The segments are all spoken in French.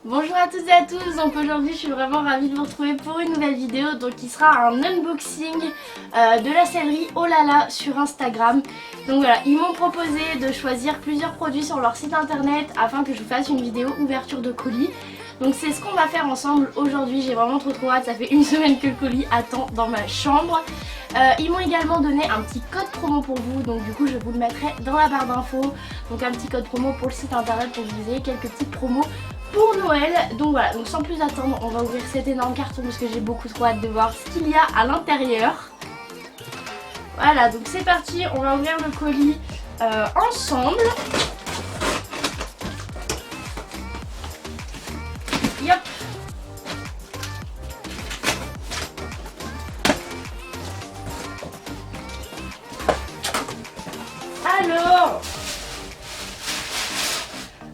Bonjour à toutes et à tous, donc aujourd'hui je suis vraiment ravie de vous retrouver pour une nouvelle vidéo donc qui sera un unboxing de la sellerie Olala sur Instagram. Donc voilà, ils m'ont proposé de choisir plusieurs produits sur leur site internet afin que je vous fasse une vidéo ouverture de colis. Donc c'est ce qu'on va faire ensemble aujourd'hui, j'ai vraiment trop hâte, ça fait une semaine que le colis attend dans ma chambre. Ils m'ont également donné un petit code promo pour vous, donc du coup je vous le mettrai dans la barre d'infos. Donc un petit code promo pour le site internet pour que vous ayez quelques petites promos pour Noël. Donc voilà, donc sans plus attendre, on va ouvrir cet énorme carton parce que j'ai beaucoup trop hâte de voir ce qu'il y a à l'intérieur. Voilà, donc c'est parti, on va ouvrir le colis ensemble. Yop. Alors,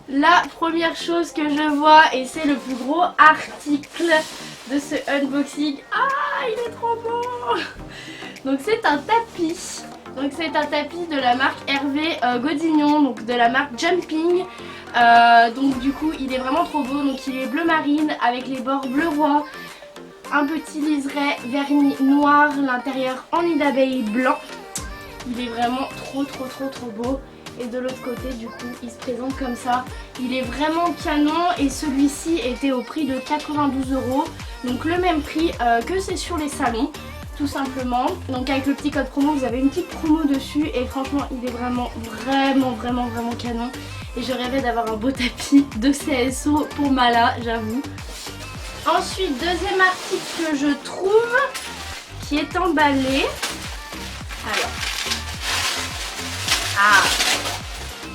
la première chose que je vois, et c'est le plus gros article de ce unboxing. Ah, il est trop beau! Donc c'est un tapis. Donc c'est un tapis de la marque Hervé Godignon, donc de la marque Jumping. Donc du coup il est vraiment trop beau. Donc il est bleu marine avec les bords bleu roi, un petit liseré vernis noir, l'intérieur en nid d'abeille blanc. Il est vraiment trop beau. Et de l'autre côté du coup il se présente comme ça. Il est vraiment canon et celui-ci était au prix de 92 €. Donc le même prix que c'est sur les salons tout simplement. Donc avec le petit code promo vous avez une petite promo dessus et franchement il est vraiment canon. Et je rêvais d'avoir un beau tapis de CSO pour Mala, j'avoue. Ensuite deuxième article que je trouve qui est emballé. Alors. Ah,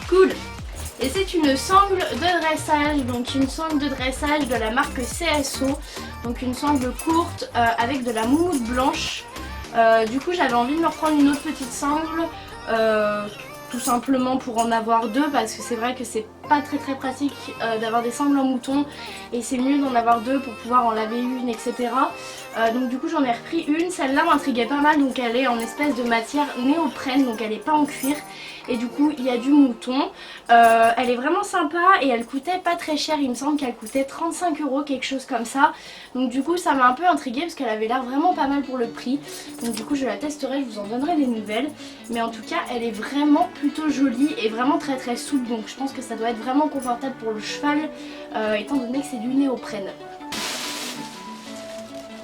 cool. Et c'est une sangle de dressage, donc une sangle de dressage de la marque CSO. Donc une sangle courte avec de la moumoute blanche. Du coup j'avais envie de me reprendre une autre petite sangle. Tout simplement pour en avoir deux parce que c'est vrai que c'est pas très pratique d'avoir des sangles en mouton et c'est mieux d'en avoir deux pour pouvoir en laver une, etc. Donc du coup j'en ai repris une, celle-là m'intriguait pas mal, donc elle est en espèce de matière néoprène, donc elle est pas en cuir et du coup il y a du mouton. Elle est vraiment sympa et elle coûtait pas très cher, il me semble qu'elle coûtait 35 €, quelque chose comme ça. Donc du coup ça m'a un peu intriguée parce qu'elle avait l'air vraiment pas mal pour le prix. Donc du coup je la testerai, je vous en donnerai des nouvelles. Mais en tout cas elle est vraiment plutôt jolie et vraiment très souple, donc je pense que ça doit être vraiment confortable pour le cheval étant donné que c'est du néoprène.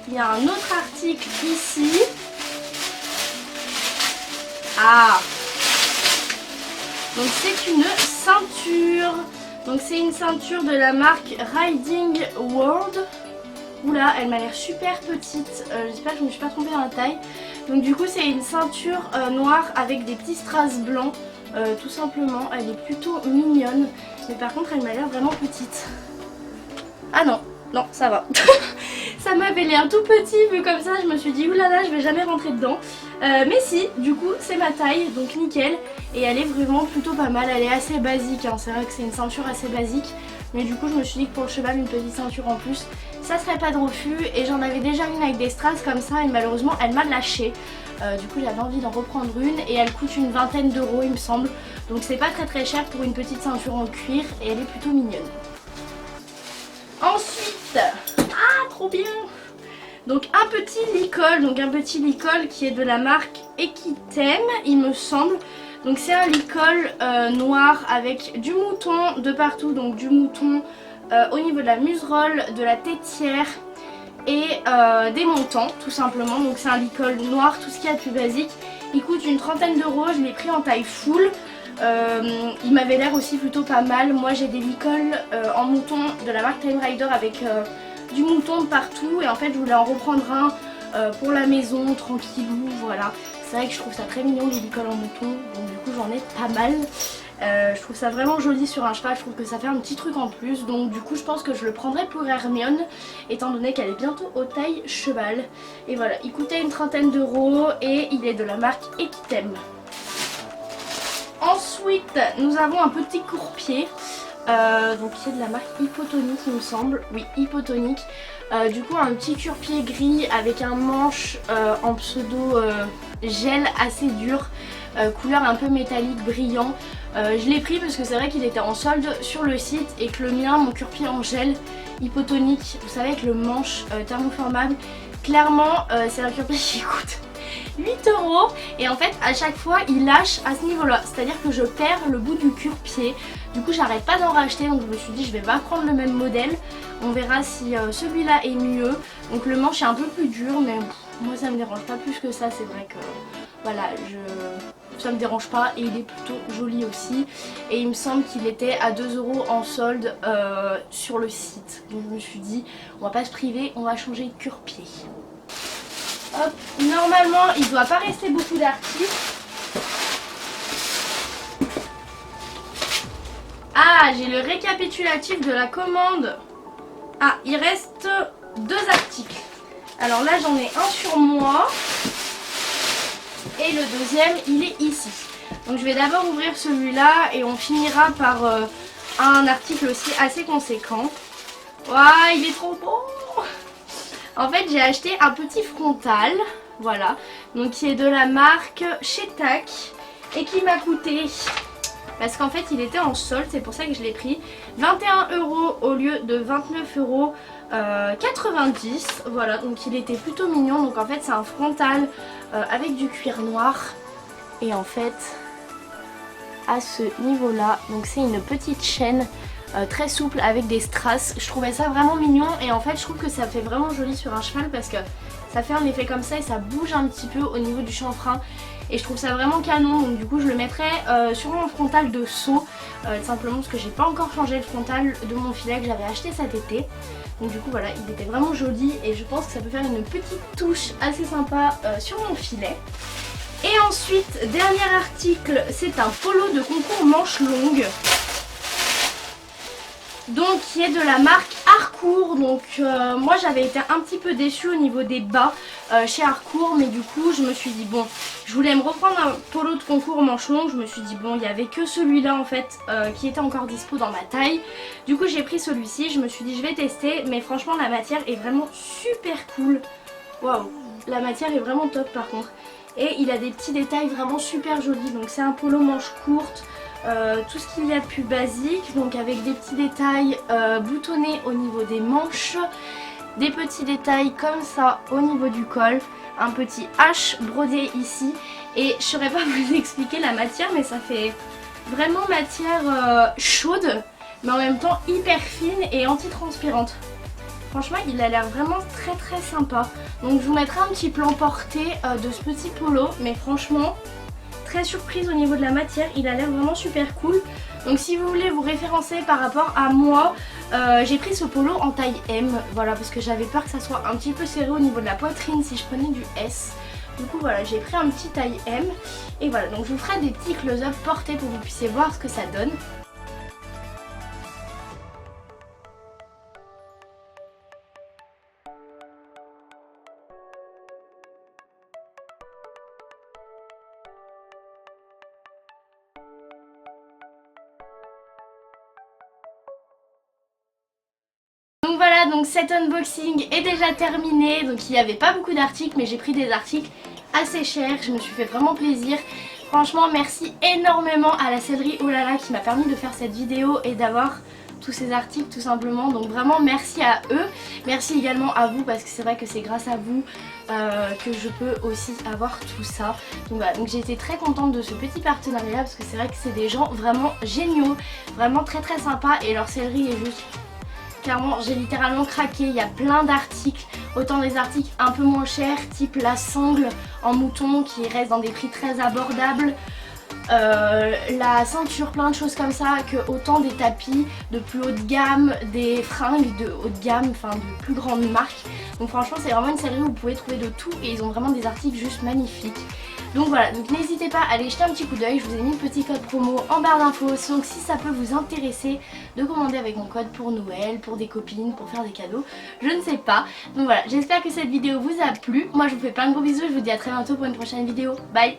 Il y a un autre article ici. Ah, donc c'est une ceinture. Donc c'est une ceinture de la marque Riding World. Oula, elle m'a l'air super petite. J'espère que je ne me suis pas trompée dans la taille. Donc du coup c'est une ceinture noire avec des petits strass blancs. Tout simplement, elle est plutôt mignonne. Mais par contre elle m'a l'air vraiment petite. Ah non, non ça va. Ça m'avait l'air tout petit vu comme ça, je me suis dit oulala je vais jamais rentrer dedans. Mais si, du coup c'est ma taille, donc nickel. Et elle est vraiment plutôt pas mal, elle est assez basique, hein. C'est vrai que c'est une ceinture assez basique. Mais du coup je me suis dit que pour le cheval une petite ceinture en plus ça serait pas de refus. Et j'en avais déjà une avec des strass comme ça et malheureusement elle m'a lâché. Du coup j'avais envie d'en reprendre une et elle coûte une vingtaine d'euros il me semble. Donc c'est pas très cher pour une petite ceinture en cuir et elle est plutôt mignonne. Ensuite, ah trop bien. Donc un petit licol, qui est de la marque Equitem il me semble. Donc c'est un licol noir avec du mouton de partout, donc du mouton au niveau de la muserolle, de la tétière et des montants tout simplement. Donc c'est un licol noir, tout ce qu'il y a de plus basique. Il coûte une trentaine d'euros, je l'ai pris en taille full. Il m'avait l'air aussi plutôt pas mal. Moi j'ai des licols en mouton de la marque Time Rider avec du mouton de partout. Et en fait je voulais en reprendre un pour la maison, tranquillou, voilà. C'est vrai que je trouve ça très mignon les licols en mouton. Donc du coup j'en ai pas mal. Je trouve ça vraiment joli sur un cheval, je trouve que ça fait un petit truc en plus. Donc du coup je pense que je le prendrai pour Hermione étant donné qu'elle est bientôt au taille cheval. Et voilà, il coûtait une trentaine d'euros et il est de la marque Equitem. Ensuite nous avons un petit courpied. donc qui est de la marque Hypotonique il me semble, oui Hypotonique. Du coup un petit cuir-pied gris avec un manche en pseudo gel assez dur, couleur un peu métallique brillant. Je l'ai pris parce que c'est vrai qu'il était en solde sur le site et que le mien, mon cuir-pied en gel Hypotonique, vous savez avec le manche thermoformable, clairement c'est un cuir-pied qui coûte 8 € et en fait à chaque fois il lâche à ce niveau là, c'est à dire que je perds le bout du cuir-pied. Du coup j'arrête pas d'en racheter, donc je me suis dit je vais pas prendre le même modèle, on verra si celui-là est mieux. Donc le manche est un peu plus dur mais moi ça me dérange pas plus que ça, c'est vrai que voilà, ça me dérange pas et il est plutôt joli aussi. Et il me semble qu'il était à 2 € en solde sur le site, donc je me suis dit on va pas se priver, on va changer de cuir-pied. Hop, normalement il doit pas rester beaucoup d'articles. Ah, j'ai le récapitulatif de la commande. Ah, il reste 2 articles. Alors là j'en ai un sur moi et le deuxième il est ici. Donc je vais d'abord ouvrir celui-là et on finira par un article aussi assez conséquent. Waouh, il est trop beau. En fait j'ai acheté un petit frontal, voilà, donc qui est de la marque Shetak et qui m'a coûté, parce qu'en fait il était en solde, c'est pour ça que je l'ai pris, 21 € au lieu de 29,90 €, voilà, donc il était plutôt mignon. Donc en fait c'est un frontal avec du cuir noir et en fait à ce niveau là, donc c'est une petite chaîne très souple avec des strass. Je trouvais ça vraiment mignon et en fait je trouve que ça fait vraiment joli sur un cheval parce que ça fait un effet comme ça et ça bouge un petit peu au niveau du chanfrein et je trouve ça vraiment canon. Donc du coup je le mettrai sur mon frontal de saut, simplement parce que j'ai pas encore changé le frontal de mon filet que j'avais acheté cet été. Donc du coup voilà, il était vraiment joli et je pense que ça peut faire une petite touche assez sympa sur mon filet. Et ensuite, dernier article, c'est un polo de concours manches longues, donc qui est de la marque Harcourt. Donc moi j'avais été un petit peu déçue au niveau des bas chez Harcourt, mais du coup je me suis dit bon, je voulais me reprendre un polo de concours manches longues. Je me suis dit bon, il n'y avait que celui-là en fait qui était encore dispo dans ma taille. Du coup j'ai pris celui-ci, je me suis dit je vais tester, mais franchement la matière est vraiment super cool. Waouh, la matière est vraiment top par contre. Et il a des petits détails vraiment super jolis. Donc c'est un polo manche courte, tout ce qu'il y a de plus basique, donc avec des petits détails boutonnés au niveau des manches, des petits détails comme ça au niveau du col, un petit H brodé ici. Et je saurais pas vous expliquer la matière, mais ça fait vraiment matière chaude mais en même temps hyper fine et anti-transpirante. Franchement il a l'air vraiment très sympa. Donc je vous mettrai un petit plan porté de ce petit polo, mais franchement très surprise au niveau de la matière, il a l'air vraiment super cool. Donc si vous voulez vous référencer par rapport à moi, j'ai pris ce polo en taille M, voilà, parce que j'avais peur que ça soit un petit peu serré au niveau de la poitrine si je prenais du S. Du coup voilà, j'ai pris un petit taille M et voilà, donc je vous ferai des petits close-up portés pour que vous puissiez voir ce que ça donne. Donc voilà, donc cet unboxing est déjà terminé. Donc il n'y avait pas beaucoup d'articles, mais j'ai pris des articles assez chers. Je me suis fait vraiment plaisir. Franchement merci énormément à la sellerie Olala qui m'a permis de faire cette vidéo et d'avoir tous ces articles tout simplement. Donc vraiment merci à eux. Merci également à vous parce que c'est vrai que c'est grâce à vous que je peux aussi avoir tout ça. Donc voilà, donc j'ai été très contente de ce petit partenariat parce que c'est vrai que c'est des gens vraiment géniaux, vraiment très sympas et leur sellerie est juste... Clairement j'ai littéralement craqué, il y a plein d'articles, autant des articles un peu moins chers type la sangle en mouton qui reste dans des prix très abordables, la ceinture, plein de choses comme ça, que autant des tapis de plus haut de gamme, des fringues de haut de gamme, enfin de plus grande marque. Donc franchement c'est vraiment une série où vous pouvez trouver de tout et ils ont vraiment des articles juste magnifiques. Donc voilà, donc n'hésitez pas à aller jeter un petit coup d'œil, je vous ai mis le petit code promo en barre d'infos, donc si ça peut vous intéresser de commander avec mon code pour Noël, pour des copines, pour faire des cadeaux, je ne sais pas. Donc voilà, j'espère que cette vidéo vous a plu, moi je vous fais plein de gros bisous, je vous dis à très bientôt pour une prochaine vidéo, bye.